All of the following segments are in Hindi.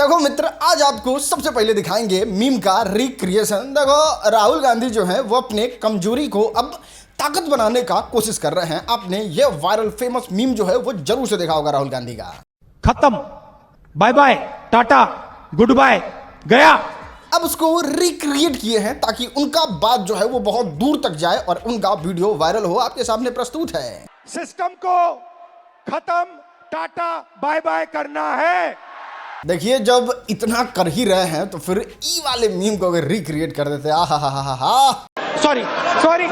देखो मित्र, आज आपको सबसे पहले दिखाएंगे मीम का रिक्रिएशन। देखो राहुल गांधी जो है वो अपने कमजोरी को अब ताकत बनाने का कोशिश कर रहे हैं। आपने ये वायरल फेमस मीम जो है वो जरूर से देखा होगा राहुल गांधी का। खत्म, bye bye, tata, goodbye, गया। अब उसको रिक्रिएट किए हैं ताकि उनका बात जो है वो बहुत दूर तक जाए और उनका वीडियो वायरल हो। आपके सामने प्रस्तुत है। सिस्टम को खत्म, टाटा, बाय बाय करना है। देखिए, जब इतना कर ही रहे हैं तो फिर ई वाले मीम को अगर रिक्रिएट कर देते, sorry sorry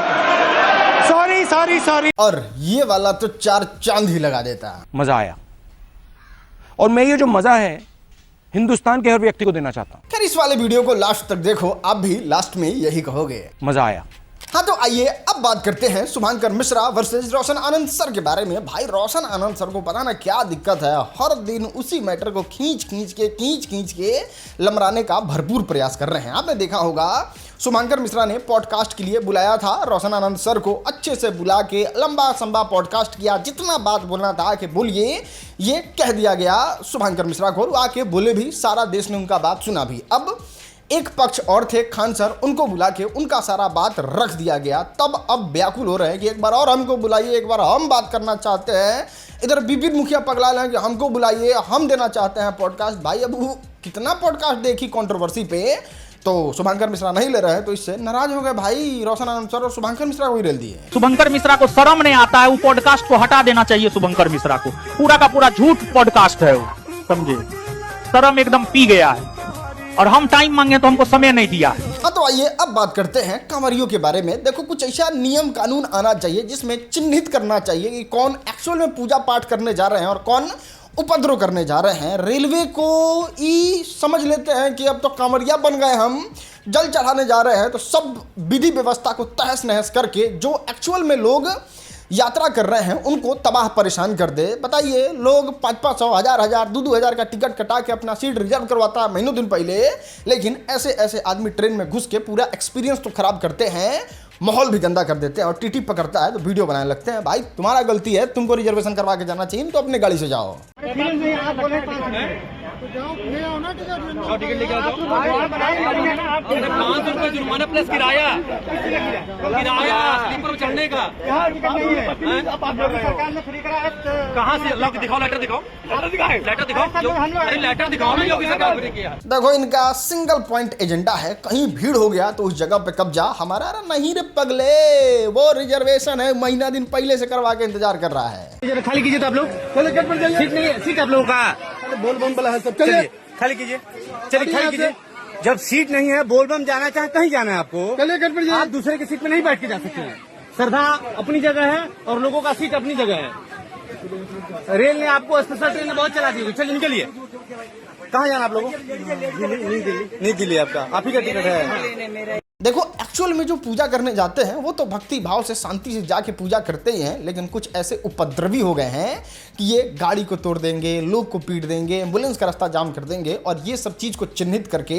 sorry sorry sorry, और ये वाला तो चार चांद ही लगा देता। मजा आया, और मैं ये जो मजा है हिंदुस्तान के हर व्यक्ति को देना चाहता हूं। खैर, इस वाले वीडियो को लास्ट तक देखो, आप भी लास्ट में यही कहोगे, मजा आया। हाँ, तो आइए अब बात करते हैं शुभांकर मिश्रा वर्सेस रोशन आनंद सर के बारे में। भाई, रोशन आनंद सर को पता ना क्या दिक्कत है, हर दिन उसी मैटर को खींच खींच के लमराने का भरपूर प्रयास कर रहे हैं। आपने देखा होगा, शुभांकर मिश्रा ने पॉडकास्ट के लिए बुलाया था रोशन आनंद सर को, अच्छे से बुला के लंबा संबा पॉडकास्ट किया, जितना बात बोलना था कि बोलिए ये कह दिया गया शुभांकर मिश्रा को, आके बोले भी, सारा देश ने उनका बात सुना भी। अब एक पक्ष और थे खान सर, उनको बुला के उनका सारा बात रख दिया गया। तब अब व्याकुल हो रहे हैं कि एक बार और हमको बुलाइए, एक बार हम बात करना चाहते हैं। इधर विपिन मुखिया पगला रहे हैं कि हमको बुलाइए, हम देना चाहते हैं पॉडकास्ट। भाई, अब वो कितना पॉडकास्ट देखी कंट्रोवर्सी पे, तो शुभांकर मिश्रा नहीं ले रहे हैं, तो इससे नाराज हो गए भाई रोशन आनंद सर और शुभांकर मिश्रा को ही रेल दिए। शुभंकर मिश्रा को शर्म नहीं आता है, वो पॉडकास्ट को हटा देना चाहिए। शुभंकर मिश्रा को पूरा का पूरा झूठ पॉडकास्ट है वो, समझे, शर्म एकदम पी गया है। और हम टाइम मांगे तो हमको समय नहीं दिया है। हाँ, तो आइए अब बात करते हैं कांवरियों के बारे में। देखो, कुछ ऐसा नियम कानून आना चाहिए जिसमें चिन्हित करना चाहिए कि कौन एक्चुअल में पूजा पाठ करने जा रहे हैं और कौन उपद्रव करने जा रहे हैं। रेलवे को ही समझ लेते हैं कि अब तो कांवरिया बन गए, हम जल चढ़ाने जा रहे हैं, तो सब विधि व्यवस्था को तहस नहस करके जो एक्चुअल में लोग यात्रा कर रहे हैं उनको तबाह परेशान कर दे। बताइए, लोग 500, 1000, 2,000 का टिकट कटा के अपना सीट रिजर्व करवाता है महीनों दिन पहले, लेकिन ऐसे ऐसे आदमी ट्रेन में घुस के पूरा एक्सपीरियंस तो खराब करते हैं, माहौल भी गंदा कर देते हैं, और टीटी पकड़ता है तो वीडियो बनाने लगते हैं। भाई, तुम्हारा गलती है, तुमको रिजर्वेशन करवा के जाना चाहिए, तो अपने गाड़ी से जाओ। टिकट लेके आ जाओ। 500 रुपये जुर्माना प्लस किराया स्लीपर में चढ़ने का। कहाँ से दिखाओ, लेटर दिखाओ, लेटर दिखाओ ना योगी सरकार ने किया। देखो, इनका सिंगल पॉइंट एजेंडा है, कहीं भीड़ हो गया तो उस जगह पे कब्जा हमारा। अरे नहीं रे पगले, वो रिजर्वेशन है, महीना दिन पहले से करवा के इंतजार कर रहा है। खाली कीजिए तो आप लोग, सीट नहीं है, सीट आप लोगों का बोलबम वाला है सब। चलिए खाली कीजिए, चलिए खाली कीजिए। जब सीट नहीं है, बोलबम जाना चाहे कहीं जाना है आपको, चलिए आप दूसरे की सीट में नहीं बैठ के जा सकते हैं। श्रद्धा अपनी जगह है और लोगों का सीट अपनी जगह है। रेल ने आपको स्पेशल ट्रेन बहुत चला दी। चलिए निकलिए। कहाँ जाना आप लोगों को? नहीं दिल्ली। आपका आप ही का टिकट है। देखो, एक्चुअल में जो पूजा करने जाते हैं वो तो भक्ति भाव से शांति से जाके पूजा करते ही हैं, लेकिन कुछ ऐसे उपद्रवी हो गए हैं कि ये गाड़ी को तोड़ देंगे, लोग को पीट देंगे, एम्बुलेंस का रास्ता जाम कर देंगे, और ये सब चीज को चिन्हित करके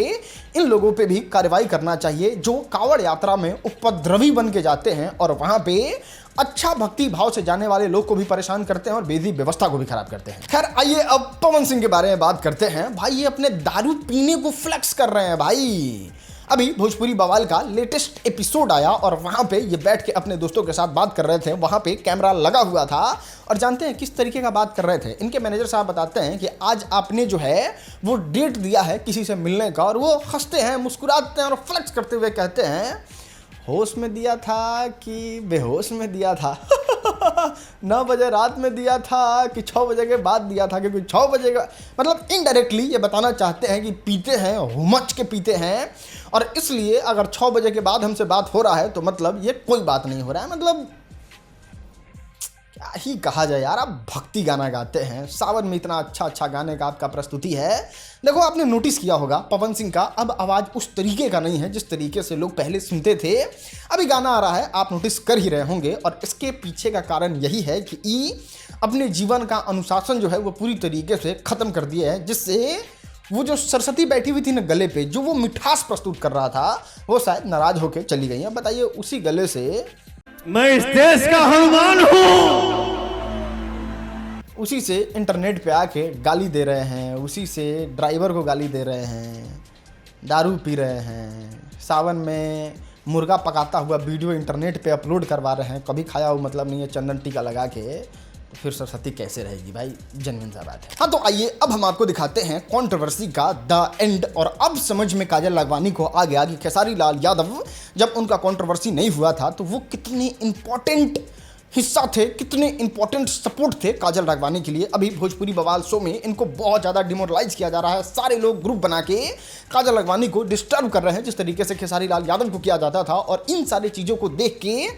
इन लोगों पे भी कार्रवाई करना चाहिए जो कांवड़ यात्रा में उपद्रवी बन के जाते हैं और वहां पे अच्छा भक्ति भाव से जाने वाले लोग को भी परेशान करते हैं और विधि व्यवस्था को भी खराब करते हैं। खैर, आइए अब पवन सिंह के बारे में बात करते हैं। भाई, ये अपने दारू पीने को फ्लेक्स कर रहे हैं। भाई, अभी भोजपुरी बवाल का लेटेस्ट एपिसोड आया और वहां पे ये बैठ के अपने दोस्तों के साथ बात कर रहे थे। वहां पे कैमरा लगा हुआ था और जानते हैं किस तरीके का बात कर रहे थे? इनके मैनेजर साहब बताते हैं कि आज आपने जो है वो डेट दिया है किसी से मिलने का, और वो हंसते हैं, मुस्कुराते हैं और फ्लेक्स करते हुए कहते हैं, होश में दिया था कि बेहोश में दिया था 9 बजे रात में दिया था कि 6 बजे के बाद दिया था, क्योंकि 6 बजे का मतलब इनडायरेक्टली ये बताना चाहते हैं कि पीते हैं, हुमच के पीते हैं, और इसलिए अगर 6 बजे के बाद हमसे बात हो रहा है तो मतलब ये कोई बात नहीं हो रहा है। मतलब क्या ही कहा जाए यार, आप भक्ति गाना गाते हैं, सावन में इतना अच्छा गाने का आपका प्रस्तुति है। देखो, आपने नोटिस किया होगा पवन सिंह का अब आवाज़ उस तरीके का नहीं है जिस तरीके से लोग पहले सुनते थे। अभी गाना आ रहा है, आप नोटिस कर ही रहे होंगे, और इसके पीछे का कारण यही है कि ई अपने जीवन का अनुशासन जो है वो पूरी तरीके से ख़त्म कर दिया है, जिससे वो जो सरस्वती बैठी हुई थी ना गले पे, जो वो मिठास प्रस्तुत कर रहा था, वो शायद नाराज होकर चली गई है। बताइए, उसी गले से मैं इस देश का हनुमान हूं, उसी से इंटरनेट पे आके गाली दे रहे हैं, उसी से ड्राइवर को गाली दे रहे हैं, दारू पी रहे हैं, सावन में मुर्गा पकाता हुआ वीडियो इंटरनेट पे अपलोड करवा रहे हैं, कभी खाया हुआ मतलब नहीं है, चंदन टीका लगा के, तो फिर सरस्वती कैसे रहेगी भाई, जेन्युइन सा बात है। हाँ, तो आइए अब हम आपको दिखाते हैं कंट्रोवर्सी का द एंड। और अब समझ में काजल लखवानी को आ गया कि खेसारी लाल यादव जब उनका कंट्रोवर्सी नहीं हुआ था तो वो कितने इंपॉर्टेंट हिस्सा थे, कितने इंपॉर्टेंट सपोर्ट थे काजल राघवानी के लिए। अभी भोजपुरी बवाल शो में इनको बहुत ज़्यादा डिमोरलाइज किया जा रहा है, सारे लोग ग्रुप बना के काजल राघवानी को डिस्टर्ब कर रहे हैं जिस तरीके से खेसारी लाल यादव को किया जाता था। और इन सारी चीज़ों को देख के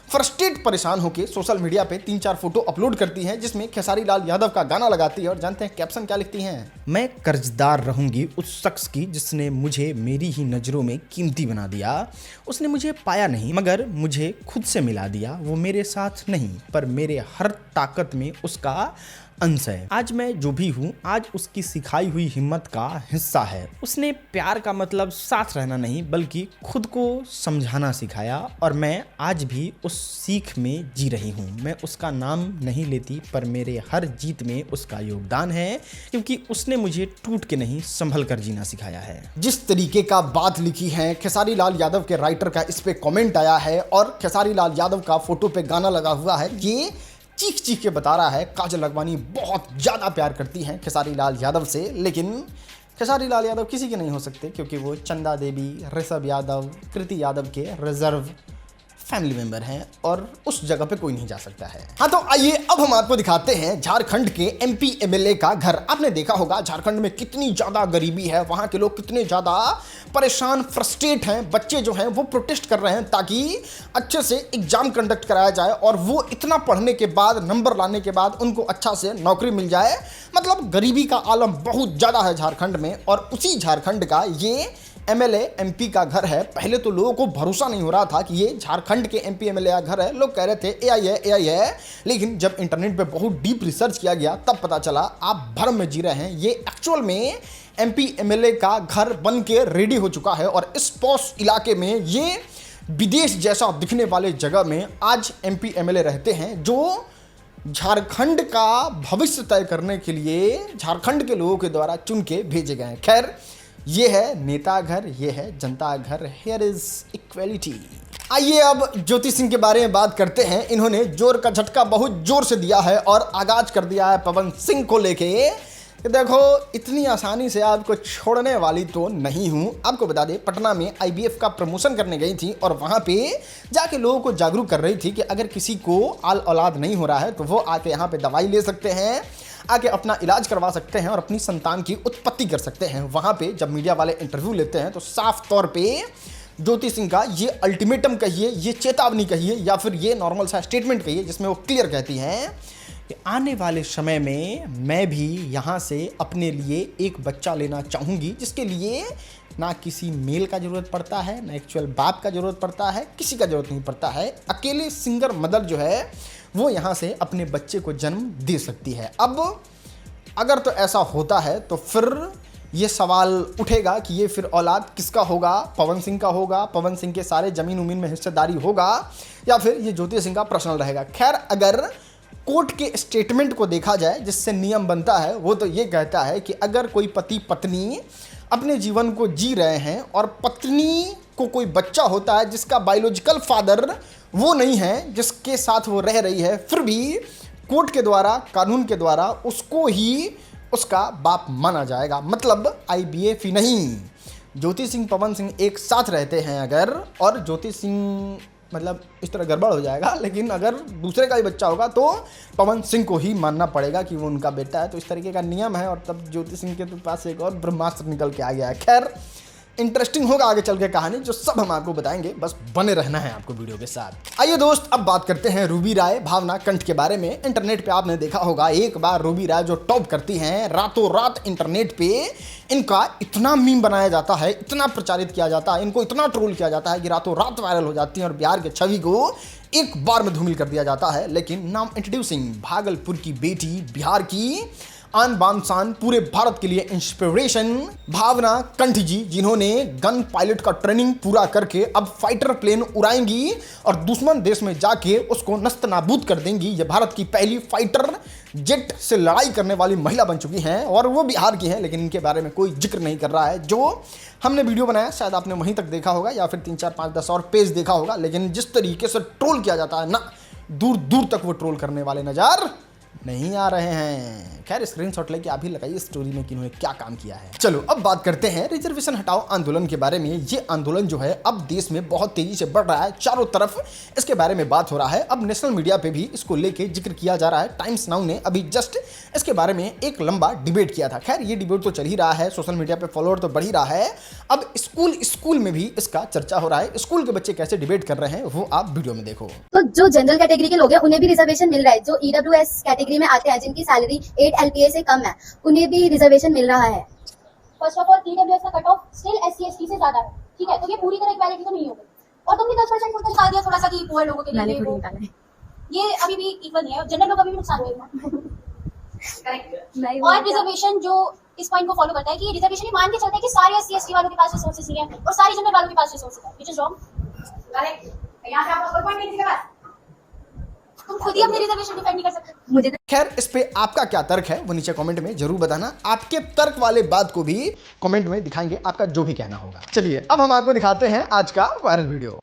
फ्रस्ट्रेट परेशान होकर सोशल मीडिया पे 3-4 फोटो अपलोड करती हैं जिसमें खेसारी लाल यादव का गाना लगाती है। और जानते हैं कैप्शन क्या लिखती हैं? मैं कर्जदार रहूंगी उस शख्स की जिसने मुझे मेरी ही नज़रों में कीमती बना दिया। उसने मुझे पाया नहीं मगर मुझे खुद से मिला दिया। वो मेरे साथ नहीं पर मेरे हर ताकत में उसका अंश है। आज मैं जो भी हूँ आज उसकी सिखाई हुई हिम्मत का हिस्सा है। उसने प्यार का मतलब साथ रहना नहीं बल्कि खुद को समझाना सिखाया और मैं आज भी उस सीख में जी रही हूँ। मैं उसका नाम नहीं लेती पर मेरे हर जीत में उसका योगदान है क्योंकि उसने मुझे टूट के नहीं संभल कर जीना सिखाया है। जिस तरीके का बात लिखी है खेसारी लाल यादव के राइटर का इस पे कमेंट आया है और खेसारी लाल यादव का फोटो पे गाना लगा हुआ है, ये चीख चीख के बता रहा है काजल लखवानी बहुत ज़्यादा प्यार करती हैं खेसारी लाल यादव से। लेकिन खेसारी लाल यादव किसी के नहीं हो सकते क्योंकि वो चंदा देवी, ऋषभ यादव, कृति यादव के रिजर्व फैमिली मेंबर हैं और उस जगह पे कोई नहीं जा सकता है। हाँ, तो आइए अब हम आपको दिखाते हैं झारखंड के एमपी एमएलए का घर। आपने देखा होगा झारखंड में कितनी ज़्यादा गरीबी है, वहाँ के लोग कितने ज़्यादा परेशान, फ्रस्ट्रेट हैं। बच्चे जो हैं वो प्रोटेस्ट कर रहे हैं ताकि अच्छे से एग्जाम कंडक्ट कराया जाए और वो इतना पढ़ने के बाद, नंबर लाने के बाद उनको अच्छा से नौकरी मिल जाए। मतलब गरीबी का आलम बहुत ज़्यादा है झारखंड में और उसी झारखंड का ये एमएलए एमपी का घर है। पहले तो लोगों को भरोसा नहीं हो रहा था कि ये झारखंड के एमपी एमएलए का घर है। लोग कह रहे थे एआई है, लेकिन जब इंटरनेट पे बहुत डीप रिसर्च किया गया तब पता चला आप भ्रम में जी रहे हैं। ये एक्चुअल में एमपी एमएलए का घर बन के रेडी हो चुका है और इस पॉश इलाके में ये विदेश जैसा दिखने वाले जगह में आज एमपी एमएलए रहते हैं जो झारखंड का भविष्य तय करने के लिए झारखंड के लोगों के द्वारा चुन के भेजे गए हैं। खैर, ये है नेता घर, ये है जनता घर। Here is equality. आइए अब ज्योति सिंह के बारे में बात करते हैं। इन्होंने जोर का झटका बहुत जोर से दिया है और आगाज कर दिया है पवन सिंह को लेके। देखो, इतनी आसानी से आपको छोड़ने वाली तो नहीं हूं। आपको बता दें, पटना में आईबीएफ का प्रमोशन करने गई थी और वहां पे जाके लोगों को जागरूक कर रही थी कि अगर किसी को आल औलाद नहीं हो रहा है तो वो आके यहाँ पे दवाई ले सकते हैं, आके अपना इलाज करवा सकते हैं और अपनी संतान की उत्पत्ति कर सकते हैं। वहाँ पे जब मीडिया वाले इंटरव्यू लेते हैं तो साफ तौर पे ज्योति सिंह का ये अल्टीमेटम कहिए, ये चेतावनी कहिए या फिर ये नॉर्मल सा स्टेटमेंट कहिए जिसमें वो क्लियर कहती हैं कि आने वाले समय में मैं भी यहाँ से अपने लिए एक बच्चा लेना चाहूँगी जिसके लिए ना किसी मेल का ज़रूरत पड़ता है, ना एक्चुअल बाप का ज़रूरत पड़ता है, किसी का ज़रूरत नहीं पड़ता है। अकेले सिंगर मदर जो है वो यहाँ से अपने बच्चे को जन्म दे सकती है। अब अगर तो ऐसा होता है तो फिर ये सवाल उठेगा कि ये फिर औलाद किसका होगा? पवन सिंह का होगा, पवन सिंह के सारे ज़मीन उमीन में हिस्सेदारी होगा या फिर ये ज्योति सिंह का पर्सनल रहेगा? खैर, अगर कोर्ट के स्टेटमेंट को देखा जाए जिससे नियम बनता है वो तो ये कहता है कि अगर कोई पति पत्नी अपने जीवन को जी रहे हैं और पत्नी को कोई बच्चा होता है जिसका बायोलॉजिकल फादर वो नहीं है जिसके साथ वो रह रही है, फिर भी कोर्ट के द्वारा, कानून के द्वारा उसको ही उसका बाप माना जाएगा। मतलब आईबीएफ ही नहीं, ज्योति सिंह पवन सिंह एक साथ रहते हैं अगर, और ज्योति सिंह मतलब इस तरह गड़बड़ हो जाएगा, लेकिन अगर दूसरे का ही बच्चा होगा तो पवन सिंह को ही मानना पड़ेगा कि वो उनका बेटा है। तो इस तरीके का नियम है और तब ज्योति सिंह के पास एक और ब्रह्मास्त्र निकल के आ गया है। खैर, इंटरेस्टिंग होगा आगे चल के कहानी, जो सब हम आपको बताएंगे, बस बने रहना है आपको वीडियो के साथ। आइए दोस्त, अब बात करते हैं रूबी राय, भावना कंठ के बारे में। इंटरनेट पे आपने देखा होगा एक बार रूबी राय जो टॉप करती हैं, रातों रात इंटरनेट पे इनका इतना मीम बनाया जाता है, इतना प्रचारित किया जाता है, इनको इतना ट्रोल किया जाता है कि रातों रात वायरल हो जाती हैं और बिहार के छवि को एक बार में धूमिल कर दिया जाता है। लेकिन नाम इंट्रोड्यूसिंग भागलपुर की बेटी, बिहार की आन बान शान पूरे भारत के लिए इंस्पिरेशन भावना कंठ जी, जिन्होंने गन पायलट का ट्रेनिंग पूरा करके अब फाइटर प्लेन उड़ाएंगी और दुश्मन देश में जाके उसको नस्त नाबूद कर देंगी। ये भारत की पहली फाइटर जेट से लड़ाई करने वाली महिला बन चुकी हैं और वो बिहार की हैं, लेकिन इनके बारे में कोई जिक्र नहीं कर रहा है। जो हमने वीडियो बनाया शायद आपने वहीं तक देखा होगा या फिर 3, 4, 5, 10 और पेज देखा होगा, लेकिन जिस तरीके से ट्रोल किया जाता है ना, दूर दूर तक वो ट्रोल करने वाले नजर नहीं आ रहे हैं। खैर स्क्रीनशॉट लेके आप ही लगाइए स्टोरी में कि इन्होंने क्या काम किया है। चलो अब बात करते हैं रिजर्वेशन हटाओ आंदोलन के बारे में। ये आंदोलन जो है अब देश में बहुत तेजी से बढ़ रहा है, चारों तरफ इसके बारे में बात हो रहा है। अब नेशनल मीडिया पे भी इसको लेके जिक्र किया जा रहा है। टाइम्स नाउ ने अभी जस्ट इसके बारे में एक लंबा डिबेट किया था। खैर ये डिबेट तो चल ही रहा है, सोशल मीडिया पे फॉलोअर तो बढ़ ही रहा है। अब स्कूल में भी इसका चर्चा हो रहा है। स्कूल के बच्चे कैसे डिबेट कर रहे हैं वो आप वीडियो में देखो। तो जो जनरल कैटेगरी के लोग हैं उन्हें भी रिजर्वेशन मिल रहा है। जो ईडब्ल्यूएस कैटेगरी में आते हैं जिनकी सैलरी 8 LPA से कम है, उन्हें भी रिजर्वेशन मिल रहा है। फर्स्ट ऑफ ऑल ईडब्ल्यूएस का cut off still SC ST से ज्यादा है, ठीक है, तो ये पूरी तरह इक्वालिटी तो नहीं होगी। और तुमने 10% कुछ निकाल दिया थोड़ा सा कि पुअर लोगों के लिए ये अभी भी इक्वल नहीं है, जनरल लोग अभी भी नुकसान हुए। करेक्ट। और रिजर्वेशन जो इस पॉइंट को फॉलो करता है कि रिजर्वेशन मान के चलते हैं कि सारे SC ST वालों के पास रिसोर्सेज नहीं है और सारे जनरल वालों के पास रिसोर्सेज है, व्हिच इज रॉन्ग। करेक्ट। यहां से आपका पॉइंट नहीं दिखेगा, तुम खुद ही अपने रिजर्वेशन डिफेंड नहीं कर सकते। मुझे खैर इस पे आपका क्या तर्क है वो नीचे कमेंट में जरूर बताना। आपके तर्क वाले बात को भी कमेंट में दिखाएंगे, आपका जो भी कहना होगा। चलिए अब हम आपको दिखाते हैं आज का वायरल वीडियो।